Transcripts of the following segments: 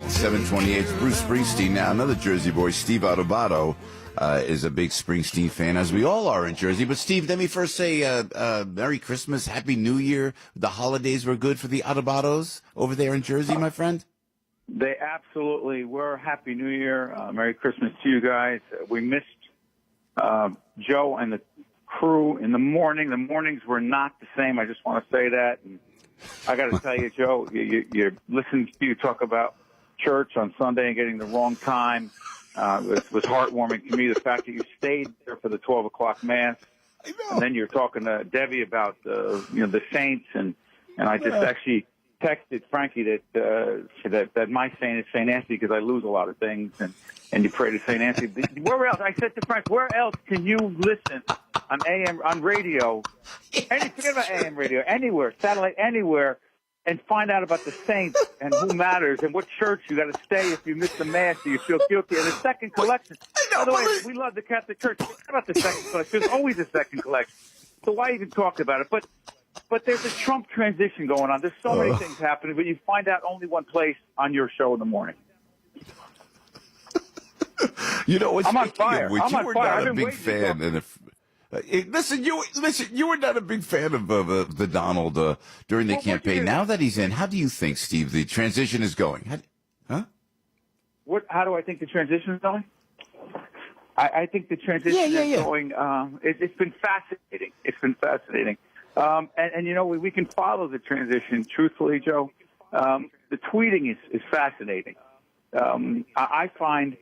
728, Bruce Springsteen. Now, another Jersey boy, Steve Adubato, is a big Springsteen fan, as we all are in Jersey. But, Steve, let me first say Merry Christmas, Happy New Year. The holidays were good for the Adubatos over there in Jersey, my friend? They absolutely were. Happy New Year. Merry Christmas to you guys. We missed Joe and the crew in the morning. The mornings were not the same. I just want to say that. And I got to tell you, Joe, you listening to you talk about church on Sunday and getting the wrong time. It was heartwarming to me, the fact that you stayed there for the 12 o'clock mass. I know. And then you're talking to Debbie about the saints, and I just actually texted Frankie that my saint is Saint Nancy because I lose a lot of things, and you pray to Saint Nancy. Where else? I said to Frank, where else can you listen on radio? Forget about AM radio, anywhere, satellite, anywhere, and find out about the saints and who matters and what church you got to stay if you miss the mass or you feel guilty. And the second collection. By the way, we love the Catholic Church. Forget about the second collection. There's always a second collection. So why even talk about it? But there's a Trump transition going on. There's so many things happening, but you find out only one place on your show in the morning. You know, I'm on fire. Which I'm you on were fire. not a big fan. Listen, you were not a big fan of the Donald during the campaign. Now that he's in, how do you think, Steve, the transition is going? How do I think the transition is going? I think the transition is going. It's been fascinating. It's been fascinating. And you know, we can follow the transition, truthfully, Joe. The tweeting is fascinating. I find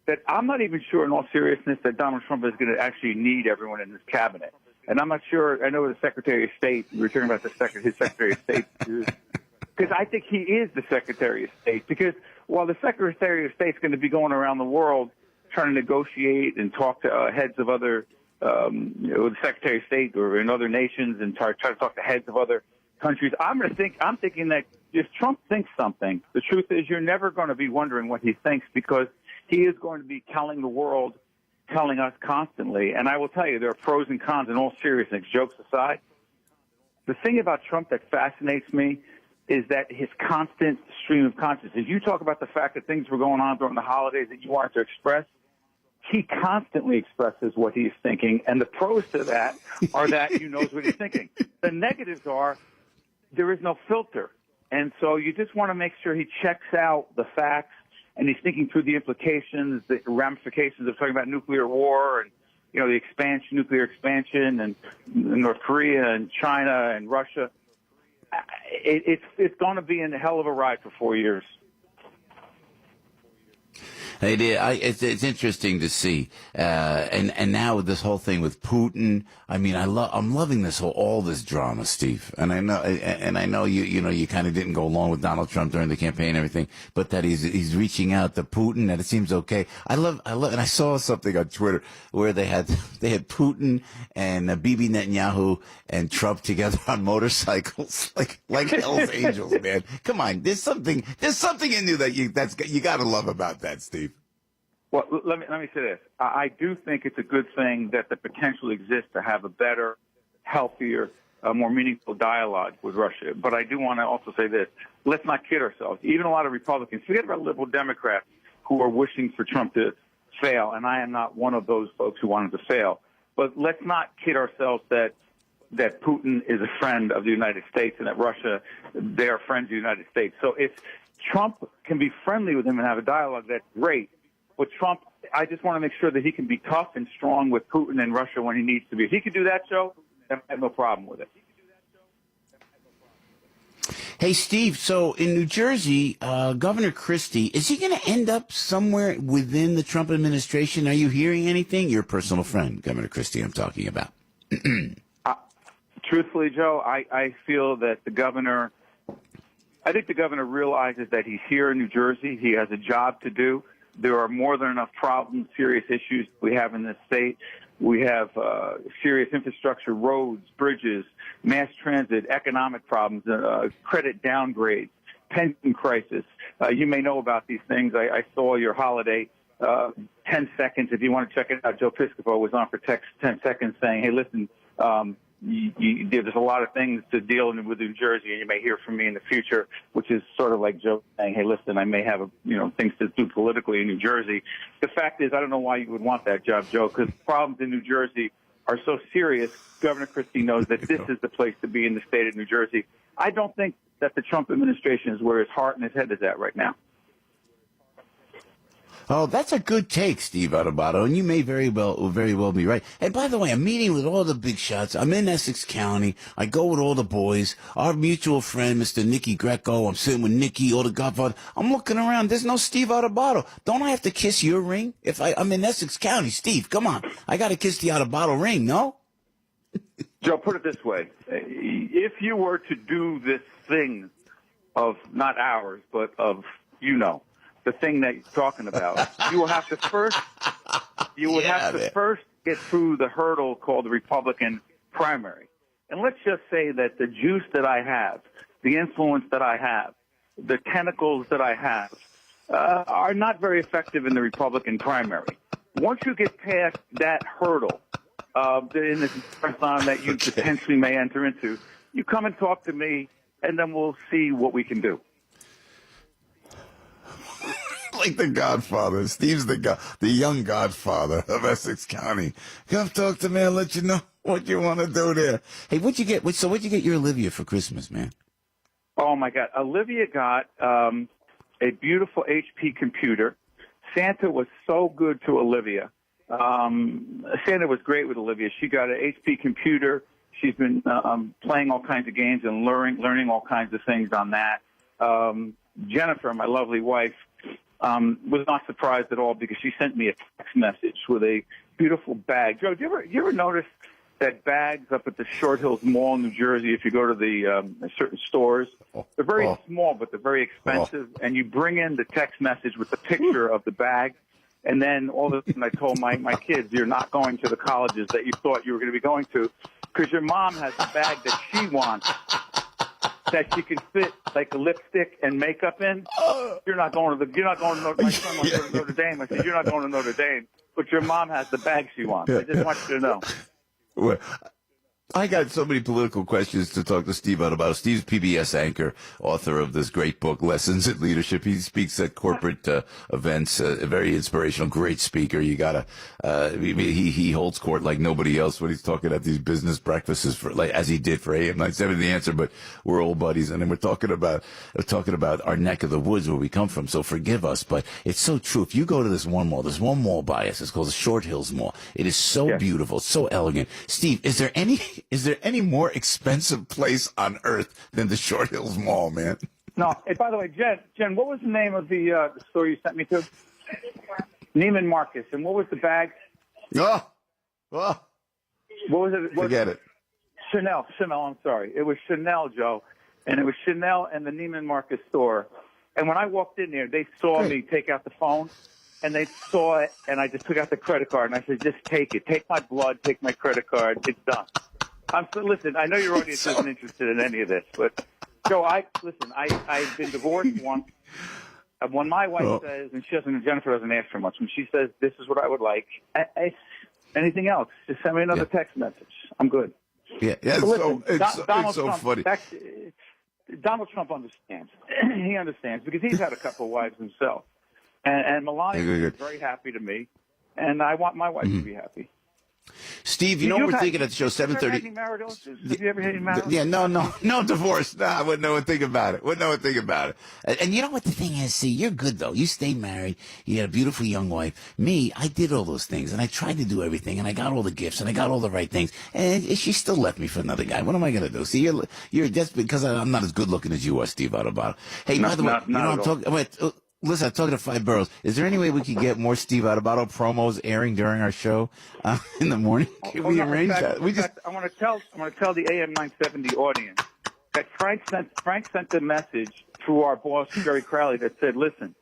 that I'm not even sure, in all seriousness, that Donald Trump is going to actually need everyone in his cabinet. And I'm not sure. I know the Secretary of State, we were talking about his Secretary of State, because I think he is the Secretary of State. Because while the Secretary of State is going to be going around the world trying to negotiate and talk to heads of other the Secretary of State or in other nations and try to talk to heads of other countries. I'm thinking that if Trump thinks something, the truth is you're never going to be wondering what he thinks, because he is going to be telling the world, telling us constantly. And I will tell you, there are pros and cons in all seriousness, jokes aside. The thing about Trump that fascinates me is that his constant stream of consciousness. You talk about the fact that things were going on during the holidays that you wanted to express. He constantly expresses what he's thinking, and the pros to that are that he knows what he's thinking. The negatives are there is no filter, and so you just want to make sure he checks out the facts, and he's thinking through the implications, the ramifications of talking about nuclear war and, you know, the nuclear expansion, and North Korea and China and Russia. It's going to be a hell of a ride for 4 years. It's interesting to see, and now with this whole thing with Putin. I mean, I'm loving all this drama, Steve. And I know you kind of didn't go along with Donald Trump during the campaign and everything, but that he's reaching out to Putin, and it seems okay. I love, and I saw something on Twitter where they had Putin and Bibi Netanyahu and Trump together on motorcycles, like Hell's Angels, man. Come on, there's something in you that you got to love about that, Steve. Well, let me say this. I do think it's a good thing that the potential exists to have a better, healthier, more meaningful dialogue with Russia. But I do want to also say this. Let's not kid ourselves. Even a lot of Republicans, forget about liberal Democrats who are wishing for Trump to fail, and I am not one of those folks who wanted to fail. But let's not kid ourselves that Putin is a friend of the United States and that Russia, they are friends of the United States. So if Trump can be friendly with him and have a dialogue, that's great. But Trump, I just want to make sure that he can be tough and strong with Putin and Russia when he needs to be. If he can do that, Joe, I have no problem with it. Hey, Steve, so in New Jersey, Governor Christie, is he going to end up somewhere within the Trump administration? Are you hearing anything? Your personal friend, Governor Christie, I'm talking about. Truthfully, Joe, I feel that I think the governor realizes that he's here in New Jersey. He has a job to do. There are more than enough problems, serious issues we have in this state. We have serious infrastructure, roads, bridges, mass transit, economic problems, credit downgrades, pension crisis. You may know about these things. I saw your holiday 10 seconds. If you want to check it out, Joe Piscopo was on for 10 seconds saying, hey, listen, there's a lot of things to deal with New Jersey, and you may hear from me in the future, which is sort of like Joe saying, hey, listen, I may have things to do politically in New Jersey. The fact is, I don't know why you would want that job, Joe, because problems in New Jersey are so serious. Governor Christie knows that this is the place to be in the state of New Jersey. I don't think that the Trump administration is where his heart and his head is at right now. Oh, that's a good take, Steve Adubato, and you may very well be right. And by the way, I'm meeting with all the big shots. I'm in Essex County. I go with all the boys. Our mutual friend, Mr. Nicky Greco. I'm sitting with Nicky, all the Godfather. I'm looking around. There's no Steve Adubato. Don't I have to kiss your ring? I'm in Essex County, Steve. Come on, I got to kiss the Adubato ring, no? Joe, put it this way: if you were to do this thing of not ours, but of the thing that you're talking about, you will have to first get through the hurdle called the Republican primary. And let's just say that the juice that I have, the influence that I have, the tentacles that I have, are not very effective in the Republican primary. Once you get past that hurdle in this marathon that you potentially may enter into, you come and talk to me, and then we'll see what we can do. Like the Godfather. Steve's the young Godfather of Essex County. Come talk to me. I'll let you know what you want to do there. Hey, what'd you get your Olivia for Christmas, man? Oh, my God. Olivia got a beautiful HP computer. Santa was so good to Olivia. Santa was great with Olivia. She got an HP computer. She's been playing all kinds of games and learning all kinds of things on that. Jennifer, my lovely wife, was not surprised at all because she sent me a text message with a beautiful bag. Joe, do you ever notice that bags up at the Short Hills Mall in New Jersey, if you go to the certain stores, they're very small, but they're very expensive, and you bring in the text message with the picture of the bag, and then all of a sudden I told my kids, you're not going to the colleges that you thought you were going to be going to because your mom has a bag that she wants that she can fit like a lipstick and makeup in. You're not going to my son wants to go to Notre Dame. I said, you're not going to Notre Dame, but your mom has the bag she wants. I just want you to know. Well, I got so many political questions to talk to Steve about. Steve's PBS anchor, author of this great book, Lessons in Leadership. He speaks at corporate events, a very inspirational, great speaker. You gotta, he holds court like nobody else when he's talking at these business breakfasts as he did for AM 970 The Answer, but we're old buddies. And then we're talking about our neck of the woods where we come from. So forgive us, but it's so true. If you go to there's one mall by us. It's called the Short Hills Mall. It is so beautiful, so elegant. Steve, is there any more expensive place on earth than the Short Hills Mall, man? No. Hey, by the way, Jen, what was the name of the store you sent me to? Neiman Marcus. And what was the bag? Oh. What was it? Forget it. Chanel, I'm sorry. It was Chanel, Joe. And it was Chanel and the Neiman Marcus store. And when I walked in there, they saw me take out the phone. And they saw it, and I just took out the credit card. And I said, just take it. Take my blood. Take my credit card. It's done. Listen, I know your audience isn't interested in any of this, but Joe, I've been divorced once. When my wife says, and Jennifer doesn't ask for much, when she says, this is what I would like, anything else, just send me another text message. I'm good. Yeah, listen, it's so funny. Donald Trump understands. He understands because he's had a couple of wives himself. And Melania is very happy to me, and I want my wife to be happy. Steve, you know what we're thinking at the show 7:30. Have you ever had any marital? Yeah, no divorce. Nah, I wouldn't know a thing about it. And you know what the thing is? See, you're good though. You stay married. You had a beautiful young wife. Me, I did all those things, and I tried to do everything, and I got all the gifts, and I got all the right things, and she still left me for another guy. What am I gonna do? See, you're just because I'm not as good looking as you are, Steve Adubato. Hey, by the way, I'm talking. Listen, I'm talking to Five Boroughs. Is there any way we could get more Steve Adubato promos airing during our show in the morning? Can we arrange that? I want to tell the AM 970 audience that Frank sent a message to our boss Jerry Crowley that said, "Listen,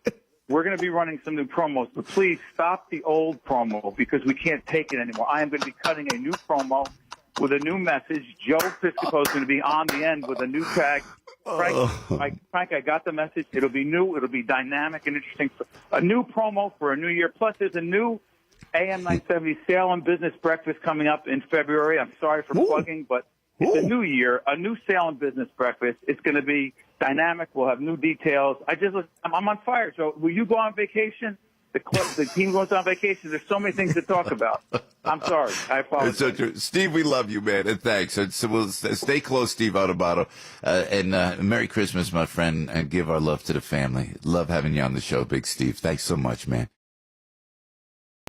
we're going to be running some new promos, but please stop the old promo because we can't take it anymore. I am going to be cutting a new promo with a new message. Joe Piscopo is going to be on the end with a new tag." Frank, I got the message. It'll be new. It'll be dynamic and interesting. A new promo for a new year. Plus, there's a new AM 970 Salem Business Breakfast coming up in February. I'm sorry for plugging, but It's a new year, a new Salem Business Breakfast. It's going to be dynamic. We'll have new details. I'm on fire. So will you go on vacation? The team goes on vacation. There's so many things to talk about. I'm sorry. I apologize. It's so true. Steve, we love you, man, and thanks. And so we'll stay close, Steve Adubato. And Merry Christmas, my friend, and give our love to the family. Love having you on the show, Big Steve. Thanks so much, man.